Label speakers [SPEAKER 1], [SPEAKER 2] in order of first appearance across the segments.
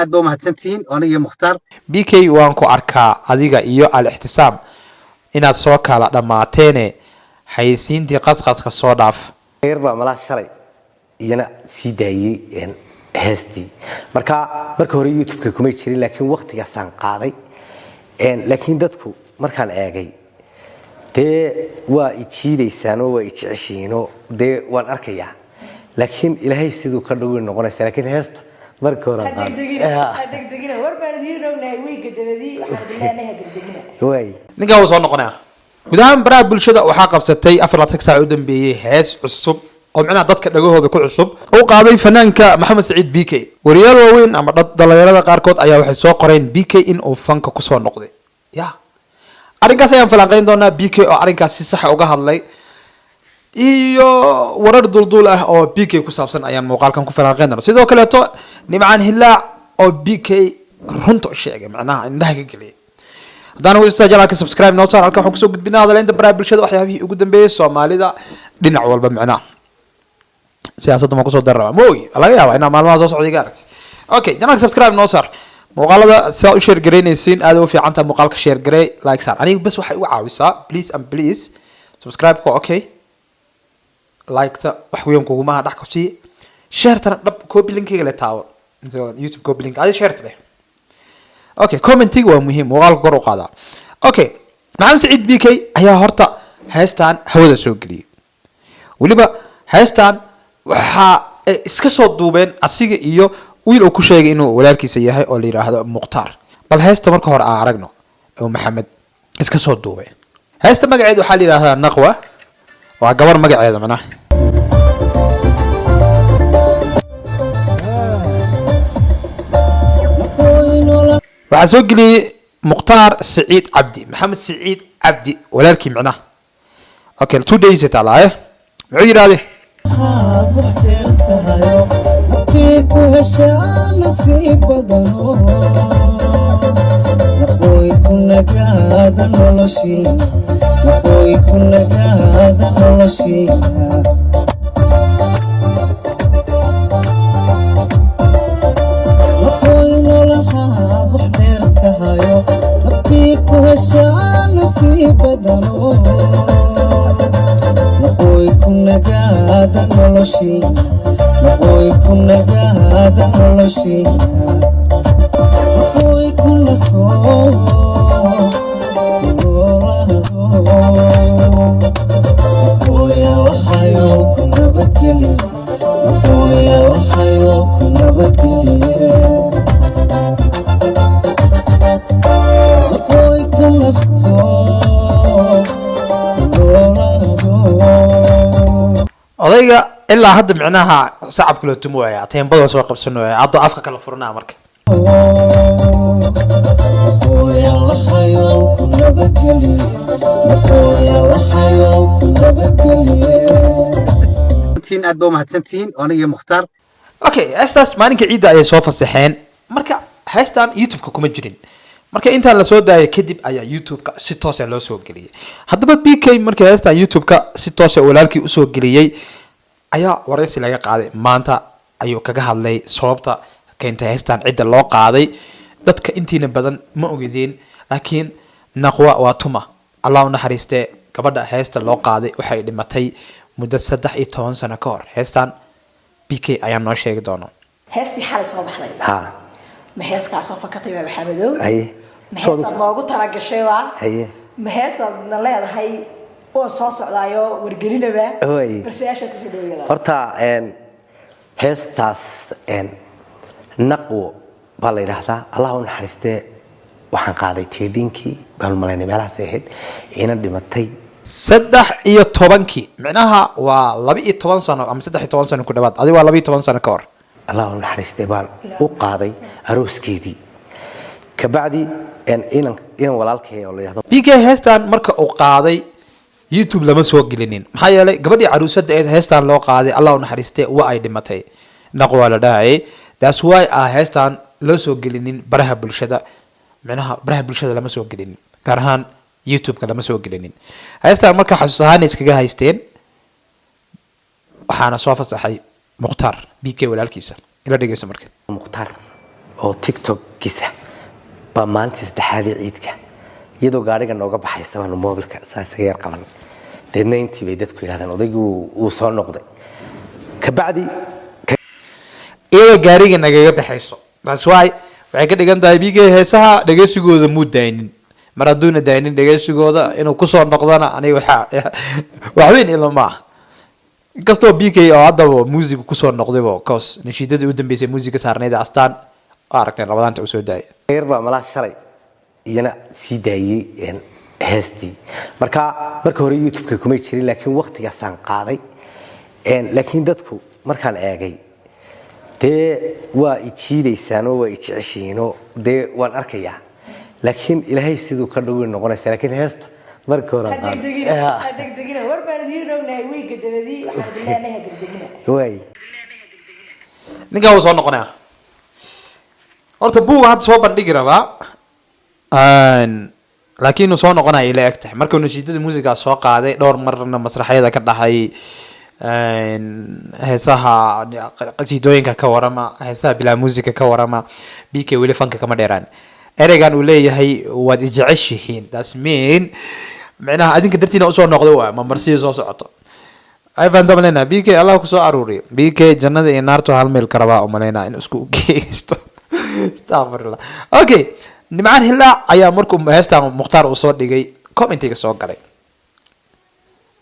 [SPEAKER 1] aad baa mahadsantihiin aniga Mukhtaar
[SPEAKER 2] BK waan ku arkaa adiga iyo al-ihtisaam inaad soo kala dhamaateen haysiintii qasqaska soo dhaaf
[SPEAKER 3] eerba mala shalay iyana sii daayay heestii marka hore YouTube-ka kuma jirin laakiin waqtigaas aan qaaday laakiin dadku markaan eegay waa ijiideysaan oo waa ijeceshiino waan arkayaa laakiin ilaahay sidoo ka dhaw noqonaysa laakiin heesta marka hore
[SPEAKER 4] degdegina warbaadiinownahay wiiga dabadii waxaan dilaanahay degdegina
[SPEAKER 3] way
[SPEAKER 2] ninka soo noqonaya gudahaan baraha bulshada waxaa qabsatay 4 saac u dambeeyay hees cusub oo macnaha dadka dhagahooda ku cusub oo qaaday fanaanka Maxamed Saciid BK wariyaal waaweyn ama dad dhalinyarada qaarkood ayaa waxay soo qoreen BK in uu fanka ku soo noqday arrinkaas ayaan falanqeyn doonaa BK oo arrinkaas si sax uga hadlay iyo warar duldul ah oo BK ku saabsan ayaan muuqaalkan ku falanqeyn doonaa sidoo kale to nimcaan hilaac oo BK runta sheegay macnaha indhaha ka galay hadana uu istaajilaa ka subscribe noo saar halka waxaan ku soo gudbinaa hadaleynta baraha bulshada waxyaabihii ugu dambeeyay Soomaalida dhinac walba macnaha siyaasadda ma ku soo daraa mooy laga yaabaa in maalmaha soo socday gaartay okay janaa subscribe noo saar muuqaalada si aad u share gareynaysiin aad u fiicantaa muuqaalka share garey like saar aniga bas waxay u caawisaa please subscribe ko okay like ta wax weyn kuuma dhax ku sii share tan dhab copy link-iga la taawo YouTube copy link aad share tale okay commenting waa muhiim muuqaalka kor u qaada okay Maxamed Saciid BK ayaa horta heestan hawada soo galiyay waliba heestan waxa iska soo duubeen asiga iyo wiil uu ku sheegay inuu walaalkiisa yahay oo la yiraahdo Mukhtaar bal heesta marka hore aan aragno oo Maxamed iska soo duubay heesta magaceedu waxa la yiraahdaa Naqwa waa gabar magaceedu macnaha waxa soo galiyay Mukhtaar Saciid Cabdi Maxamed Saciid Cabdi walaalkii macnaha okay 2 days talaaye wuxuu yiraahday ku heshaa nasiib badan way ku nagaada noloshii way nolohaad wax dheer tahayo nabtii ku heshaa nasiib badan way ku nagaada noloshii way ku nagaada noloshii way ku nasto way waxayo ku nabadgeli way waxayo ku nabadgeli way ku nasto odayga ilaa hadda macnaha sacabka loo tumo waaya teembada soo qabsanayo hadda afka kala furnaa marka
[SPEAKER 1] aad baa mahadsantihiin aniga Mukhtaar
[SPEAKER 2] okay heestaas maalinka ciida ay soo fasaxeen marka heestan YouTube-ka kuma jirin marka inta la soo daayay kadib ayaa YouTube-ka si toos ah loo soo galiyay hadaba BK marka heestan YouTube-ka si toos ah walaalkii u soo galiyay ayaa waraysi laga qaaday maanta ayuu kaga hadlay sababta keentay heestan cid loo qaaday dadka intiina badan ma ogeedeen laakiin Naqwa waa tuma Allah u naxariistay gabadha heesta loo qaaday waxay dhimatay muddo 13 sano ka hor heestan BK ayaa noo sheegi doona
[SPEAKER 4] heestii xalay soo baxday ma heeskaas oo fakatay baa Maxamedow
[SPEAKER 3] haye
[SPEAKER 4] ma heesaad loogu talagashay waa
[SPEAKER 3] haye
[SPEAKER 4] ma heesaad leedahay oo soo socdaayo wargelinaba barsiyaasha ku soo dhaweeyay
[SPEAKER 3] horta heestaas Naqwo baa la yiraahdaa Allah u naxariistay waxaan qaaday teedinkii bal malaynay meelahaas ahayd ina dhimatay
[SPEAKER 2] 13 macnaha waa 12 sano ama 13 sano ku dhawaad adiga waa 12 sano ka hor
[SPEAKER 3] Allah u naxariistay baan u qaaday arooskeedii kabacdi in walaalkay oo la yiraahdo
[SPEAKER 2] BK heestan marka uu qaaday YouTube lama soo gelinin maxaa yeelay gabadhii caruusada ee heestan loo qaaday Allah u naxariistay waa ay dhimatay Naqwa la dhahay that's why heestan loo soo gelinin baraha bulshada macnaha baraha bulshada lama soo gelinin gaar ahaan YouTube-ka lama soo gelinin heestan marka xasuus ahaan iskaga haysteen waxaana soo fasaxay Mukhtaar BK walaalkiisa ila dhageyso marka
[SPEAKER 3] Mukhtaar oo tiktokkiisa baa maalintii saddexaadii ciidka iyadoo gaariga nooga baxaysa baanu moobilka saa isaga yar qaban deedna intii bay dadku yidhahdeen odaygii wuu soo noqday kabacdi
[SPEAKER 2] iyadoo gaariga nagaga baxayso that's why waxay ka dhigan tahay BK heesaha dhageysigooda muu daynin mar hadduuna daynin dhageysigooda inuu kusoo noqdana aniga wax weyn ila ma aha inkastoo BK oo haddaba muusiga kusoo noqdayba cause nashiidadii u dambeysay muusiga saarneyd astaan oo aragteen labadaanta u soo daayay
[SPEAKER 3] yar baa malaa shalay iyana sii daayay heestii marka hore youtube-ka kuma jirin laakiin waqtigaasaan qaaday laakiin dadku markaan eegay dee waa ijiidaysaanoo waa ijeceshiinoo dee waan arkayaa laakiin ilaahay siduu ka dhow noqonaysa laakiin heesta marka hore
[SPEAKER 4] degdegina war baan idiin ognahay wiiga dabadii waxaan dileenahay degdegina
[SPEAKER 3] way
[SPEAKER 2] ninka uu soo noqonaya horta buuga hadda soo bandhigi rabaa laakiin uu soo noqonaya ila eg tahay markuu nashiidada muusiga soo qaaday dhowr marna masraxyada ka dhaxay heesaha qasiidooyinka ka warama heesaha bilaa muusiga ka warama BK weli fanka kama dheeraan ereygan uu leeyahay waad ijeceshihiin that's mean macnaha adinka dartiina usoo noqdo waa ma marsiyo soo socoto ay faan damaleena BK Allah ku soo aruuriyo BK jannada iyo naartu hal meel ka rabaa oo maleena in isku geysto astaghfirullah okay nimcaan hilaa ayaa markuu heestan mukhtaar uu soo dhigay commentiga soo galay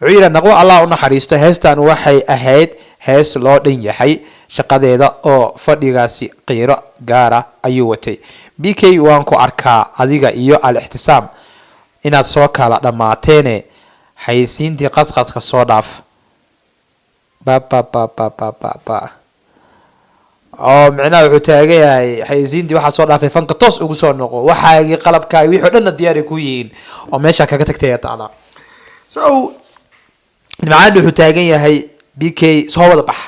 [SPEAKER 2] wuxuu yidhi naqwo Allah u naxariisto heestan waxay ahayd hees loo dhan yahay shaqadeeda oo fadhigaasi qiiro gaara ayuu watay BK waan ku arkaa adiga iyo al-ixtisaam inaad soo kala dhamaateene haysiintii qasqaska soo dhaaf oo macnaha wuxuu taagan yahay haysiintii waxaa soo dhaafay fanka toos ugu soo noqo waxaagii qalabkaagi wixii dhanna diyaari ku yihiin oo meesha kaga tagtay taada so nimcaan wuxuu taagan yahay BK soo wada bax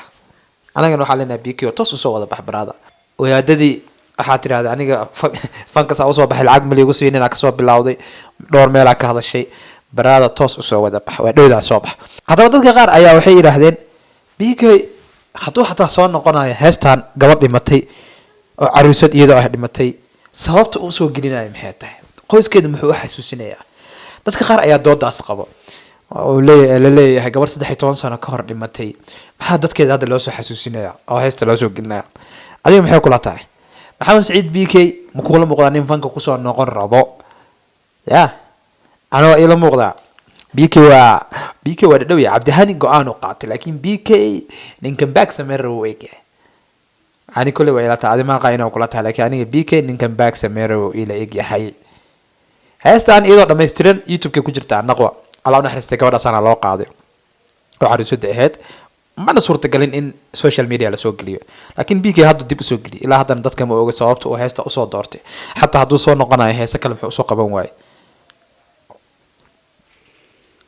[SPEAKER 2] anagana waxaa leenahay BK oo toos usoo wada bax baraada wadaadadii waxaa tiraahday aniga fanka saa usoo baxay lacag maliigu siinina kasoo bilowday dhowr meelaa ka hadashay baraada toos usoo wada bax waa dhowdaa soo bax haddaba dadka qaar ayaa waxay yidhaahdeen BK hadduu xataa soo noqonayo heestan gabadh dhimatay oo caruusad iyadoo ah dhimatay sababta uu soo gelinayo maxay tahay qoyskeeda muxuu u xasuusinayaa dadka qaar ayaa doodaas qabo oo leeyahay gabar 13 sano ka hor dhimatay maxaa dadkeeda hadda loo soo xasuusinaya oo heesta loo soo gelinaya adiga maxay kula tahay maxamed saciid BK ma kula muuqdaa nin fanka kusoo noqon rabo ya anoo ila muuqdaa BK waa dhadhow ya cabdihani go-aan u qaatay laakiin BK ninkan back sameyn rabo weege ani kule waa ila tahay adima qaayna kula tahay laakiin aniga BK ninkan back sameyn rabo ila eg yahay heestan iyadoo dhameystiran youtube-ka ku jirta naqwa Allah naxariistay gabadhaasana loo qaaday oo caruusada ahayd mana suurtagalin in social media la soo geliyo laakiin BK hadda dib u soo geliyo ilaa haddana dadka ma oga sababta uu heesta usoo doortay xataa hadduu soo noqonayo heesa kale muxuu usoo qaban waaye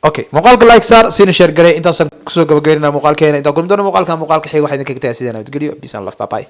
[SPEAKER 2] okay muuqaalka like saar siina share garay intaasan kusoo gabagabeynaa muuqaalkeena intaa kulmi doona muuqaalka xiga waxaa idinkaga tagay sidaan nabadgelyo peace and love bye bye